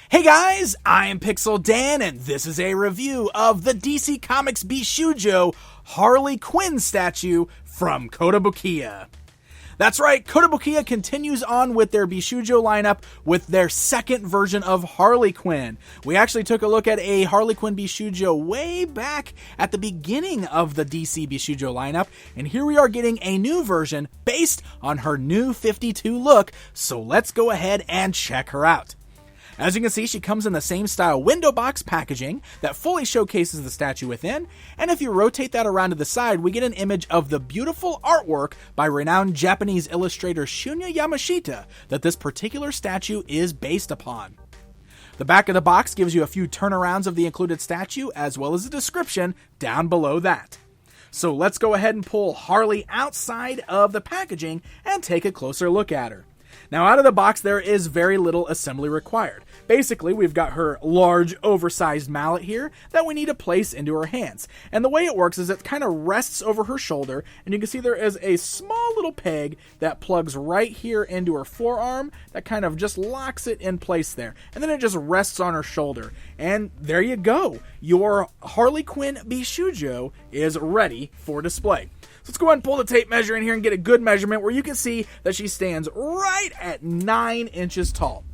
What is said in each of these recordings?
Hey guys, I am Pixel Dan, and this is a review of the DC Comics Bishoujo Harley Quinn statue from Kotobukiya. That's right, Kotobukiya continues on with their Bishoujo lineup with their second version of Harley Quinn. We actually took a look at a Harley Quinn Bishoujo way back at the beginning of the DC Bishoujo lineup, and here we are getting a new version based on her new 52 look, so let's go ahead and check her out. As you can see, she comes in the same style window box packaging that fully showcases the statue within, and if you rotate that around to the side, we get an image of the beautiful artwork by renowned Japanese illustrator Shunya Yamashita that this particular statue is based upon. The back of the box gives you a few turnarounds of the included statue, as well as a description down below that. So let's go ahead and pull Harley outside of the packaging and take a closer look at her. Now, out of the box, there is very little assembly required. Basically, we've got her large, oversized mallet here that we need to place into her hands. And the way it works is it kind of rests over her shoulder, and you can see there is a small little peg that plugs right here into her forearm that kind of just locks it in place there. And then it just rests on her shoulder. And there you go. Your Harley Quinn Bishoujo is ready for display. So let's go ahead and pull the tape measure in here and get a good measurement where you can see that she stands right at 9 inches tall.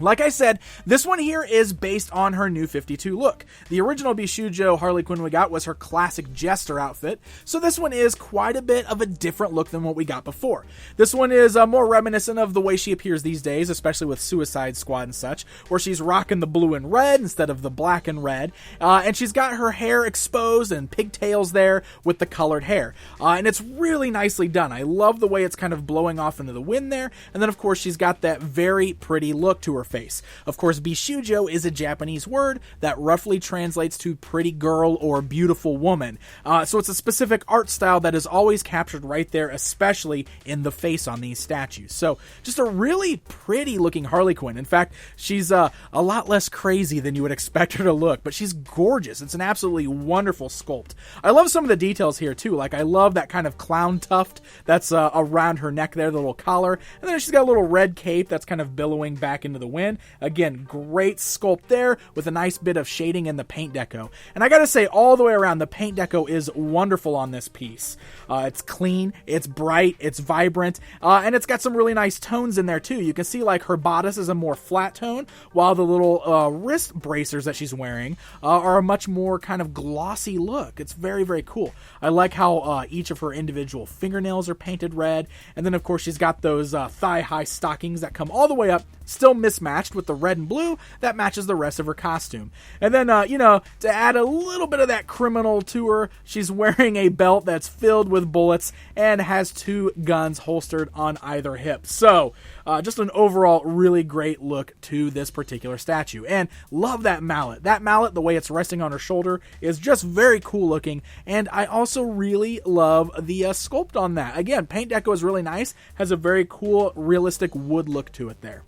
Like I said, this one here is based on her new 52 look. The original Bishoujo Harley Quinn we got was her classic jester outfit, so this one is quite a bit of a different look than what we got before. This one is more reminiscent of the way she appears these days, especially with Suicide Squad and such, where she's rocking the blue and red instead of the black and red, and she's got her hair exposed and pigtails there with the colored hair, and it's really nicely done. I love the way it's kind of blowing off into the wind there, and then of course she's got that very pretty look to her face. Of course, Bishoujo is a Japanese word that roughly translates to pretty girl or beautiful woman. So it's a specific art style that is always captured right there, especially in the face on these statues. So just a really pretty looking Harley Quinn. In fact, she's a lot less crazy than you would expect her to look, but she's gorgeous. It's an absolutely wonderful sculpt. I love some of the details here too. Like I love that kind of clown tuft that's around her neck there, the little collar. And then she's got a little red cape that's kind of billowing back into the wind. Again, great sculpt there with a nice bit of shading in the paint deco. And I gotta say, all the way around, the paint deco is wonderful on this piece. It's clean, it's bright, it's vibrant, and it's got some really nice tones in there too. You can see like her bodice is a more flat tone, while the little wrist bracers that she's wearing are a much more kind of glossy look. It's very, very cool. I like how each of her individual fingernails are painted red, and then of course she's got those thigh-high stockings that come all the way up, still mismatched with the red and blue that matches the rest of her costume. And then, to add a little bit of that criminal to her, she's wearing a belt that's filled with bullets and has 2 guns holstered on either hip. So, just an overall really great look to this particular statue. And love that mallet. That mallet, the way it's resting on her shoulder, is just very cool looking. And I also really love the sculpt on that. Again, paint deco is really nice. Has a very cool, realistic wood look to it there.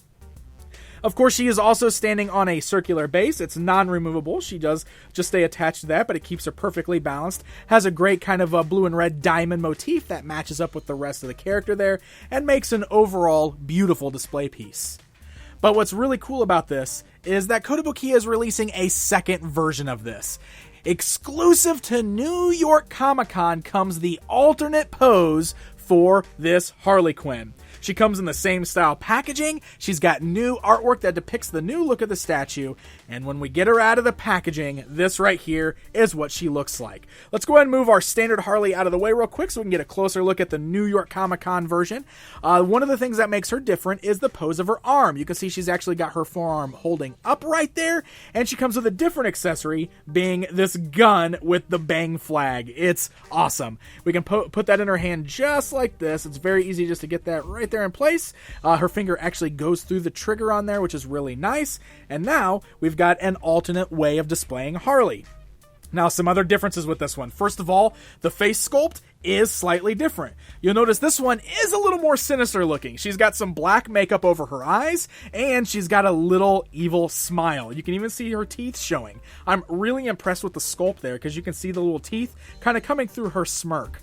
Of course, she is also standing on a circular base. It's non-removable. She does just stay attached to that, but it keeps her perfectly balanced. Has a great kind of a blue and red diamond motif that matches up with the rest of the character there and makes an overall beautiful display piece. But what's really cool about this is that Kotobukiya is releasing a second version of this. Exclusive to New York Comic Con comes the alternate pose for this Harley Quinn. She comes in the same style packaging, she's got new artwork that depicts the new look of the statue, and when we get her out of the packaging, this right here is what she looks like. Let's go ahead and move our standard Harley out of the way real quick so we can get a closer look at the New York Comic Con version. One of the things that makes her different is the pose of her arm. You can see she's actually got her forearm holding up right there, and she comes with a different accessory, being this gun with the bang flag. It's awesome. We can put that in her hand just like this. It's very easy just to get that right there in place. Her finger actually goes through the trigger on there, which is really nice. And now we've got an alternate way of displaying Harley. Now, some other differences with this one. First of all, the face sculpt is slightly different. You'll notice this one is a little more sinister looking. She's got some black makeup over her eyes, and she's got a little evil smile. You can even see her teeth showing. I'm really impressed with the sculpt there because you can see the little teeth kind of coming through her smirk.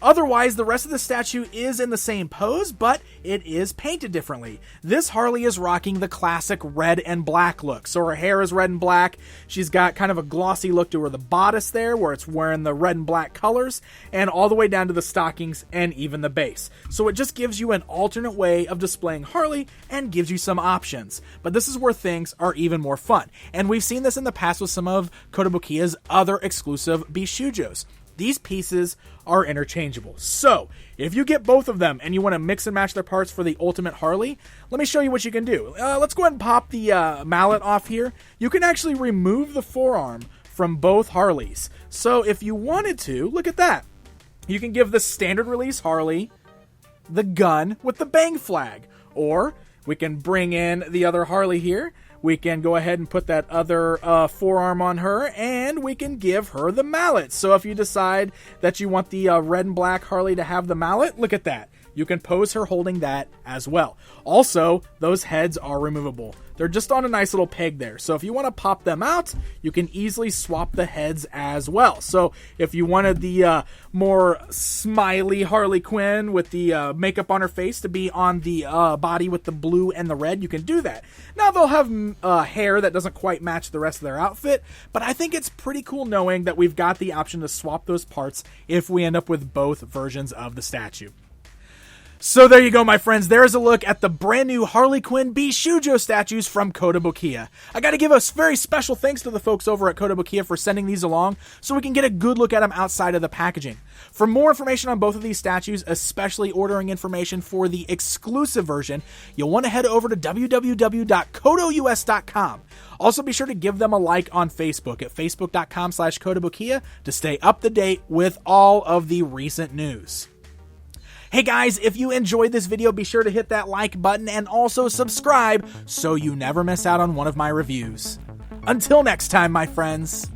Otherwise, the rest of the statue is in the same pose, but it is painted differently. This Harley is rocking the classic red and black look. So her hair is red and black. She's got kind of a glossy look to her the bodice there, where it's wearing the red and black colors, and all the way down to the stockings and even the base. So it just gives you an alternate way of displaying Harley and gives you some options. But this is where things are even more fun. And we've seen this in the past with some of Kotobukiya's other exclusive Bishujos. These pieces are interchangeable. So, if you get both of them and you want to mix and match their parts for the ultimate Harley, let me show you what you can do. Let's go ahead and pop the mallet off here. You can actually remove the forearm from both Harleys. So, if you wanted to, look at that. You can give the standard release Harley the gun with the bang flag. Or, we can bring in the other Harley here. We can go ahead and put that other forearm on her, and we can give her the mallet. So if you decide that you want the red and black Harley to have the mallet, look at that. You can pose her holding that as well. Also, those heads are removable. They're just on a nice little peg there. So if you want to pop them out, you can easily swap the heads as well. So if you wanted the more smiley Harley Quinn with the makeup on her face to be on the body with the blue and the red, you can do that. Now they'll have hair that doesn't quite match the rest of their outfit, but I think it's pretty cool knowing that we've got the option to swap those parts if we end up with both versions of the statue. So there you go, my friends. There's a look at the brand new Harley Quinn Bishoujo statues from Kotobukiya. I got to give a very special thanks to the folks over at Kotobukiya for sending these along so we can get a good look at them outside of the packaging. For more information on both of these statues, especially ordering information for the exclusive version, you'll want to head over to www.kotous.com. Also, be sure to give them a like on Facebook at facebook.com/Kotobukiya to stay up to date with all of the recent news. Hey guys, if you enjoyed this video, be sure to hit that like button and also subscribe so you never miss out on one of my reviews. Until next time, my friends.